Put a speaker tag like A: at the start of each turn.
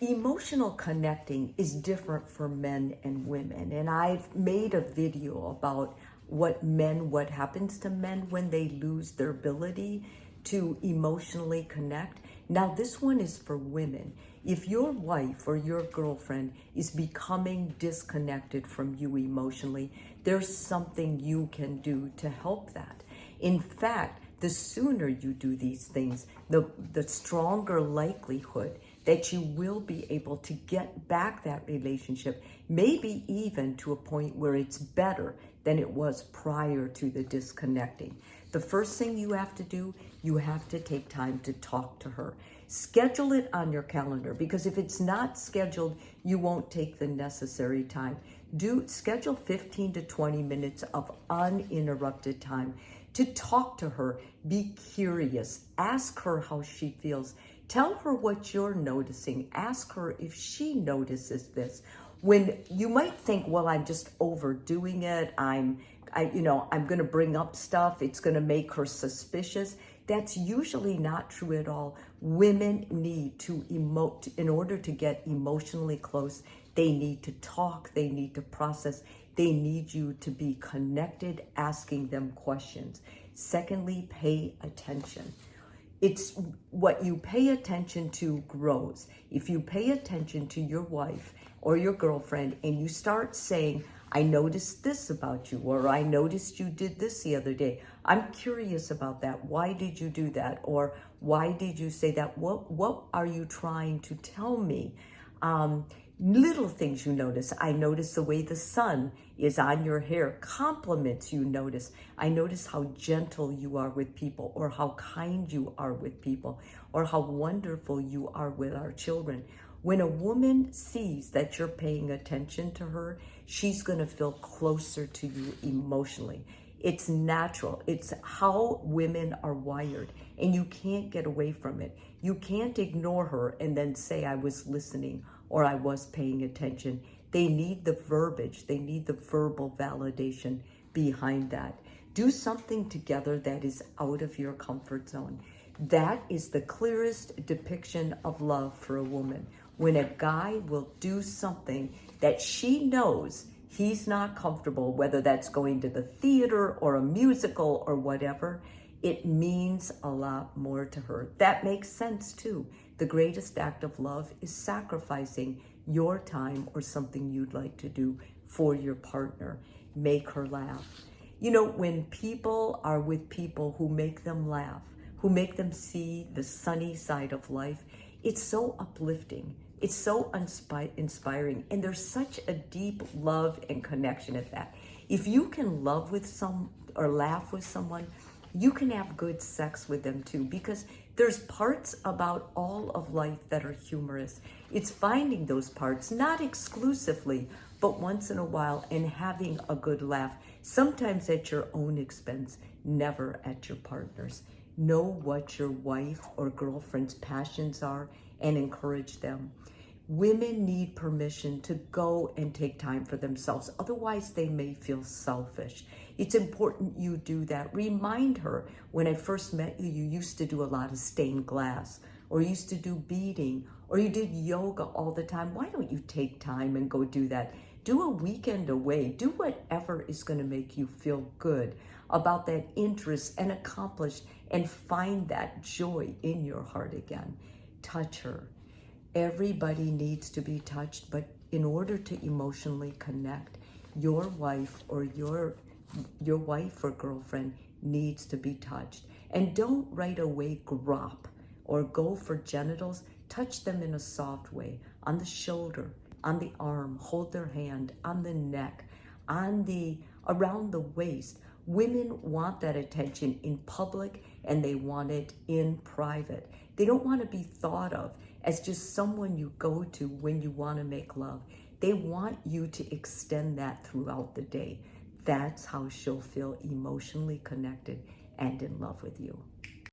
A: Emotional connecting is different for men and women. And I've made a video about what happens to men when they lose their ability to emotionally connect. Now, this one is for women. If your wife or your girlfriend is becoming disconnected from you emotionally, there's something you can do to help that. In fact, the sooner you do these things, the stronger likelihood that you will be able to get back that relationship, maybe even to a point where it's better than it was prior to the disconnecting. The first thing you have to do, you have to take time to talk to her. Schedule it on your calendar, because if it's not scheduled, you won't take the necessary time. Schedule 15 to 20 minutes of uninterrupted time to talk to her. Be curious. Ask her how she feels. Tell her what you're noticing. Ask her if she notices this. When you might think, well, I'm just overdoing it. I'm going to bring up stuff. It's going to make her suspicious. That's usually not true at all. Women need to emote. In order to get emotionally close, they need to talk. They need to process. They need you to be connected, asking them questions. Secondly, pay attention. It's what you pay attention to grows. If you pay attention to your wife or your girlfriend and you start saying, I noticed this about you, or I noticed you did this the other day. I'm curious about that. Why did you do that? Or why did you say that? What are you trying to tell me? Little things you notice. I notice the way the sun is on your hair. Compliments you notice. I notice how gentle you are with people, or how kind you are with people, or how wonderful you are with our children. When a woman sees that you're paying attention to her, she's going to feel closer to you emotionally. It's natural. It's how women are wired, and you can't get away from it. You can't ignore her and then say, I was listening or I was paying attention. They need the verbiage. They need the verbal validation behind that. Do something together that is out of your comfort zone. That is the clearest depiction of love for a woman. When a guy will do something that she knows he's not comfortable, whether that's going to the theater or a musical or whatever, it means a lot more to her. That makes sense too. The greatest act of love is sacrificing your time or something you'd like to do for your partner. Make her laugh. You know, when people are with people who make them laugh, who make them see the sunny side of life, it's so uplifting. It's so inspiring. And there's such a deep love and connection at that. If you can love with or laugh with someone, you can have good sex with them too, because there's parts about all of life that are humorous. It's finding those parts, not exclusively, but once in a while, and having a good laugh, sometimes at your own expense, never at your partner's. Know what your wife or girlfriend's passions are and encourage them. Women need permission to go and take time for themselves. Otherwise, they may feel selfish. It's important you do that. Remind her, when I first met you, you used to do a lot of stained glass, or you used to do beading, or you did yoga all the time. Why don't you take time and go do that? Do a weekend away. Do whatever is going to make you feel good about that interest and accomplish and find that joy in your heart again. Touch her. Everybody needs to be touched, but in order to emotionally connect, your wife or your wife or girlfriend needs to be touched. And don't right away grop or go for genitals. Touch them in a soft way, on the shoulder, on the arm, hold their hand, on the neck, around the waist. Women want that attention in public, and they want it in private. They don't want to be thought of as just someone you go to when you want to make love. They want you to extend that throughout the day. That's how she'll feel emotionally connected and in love with you.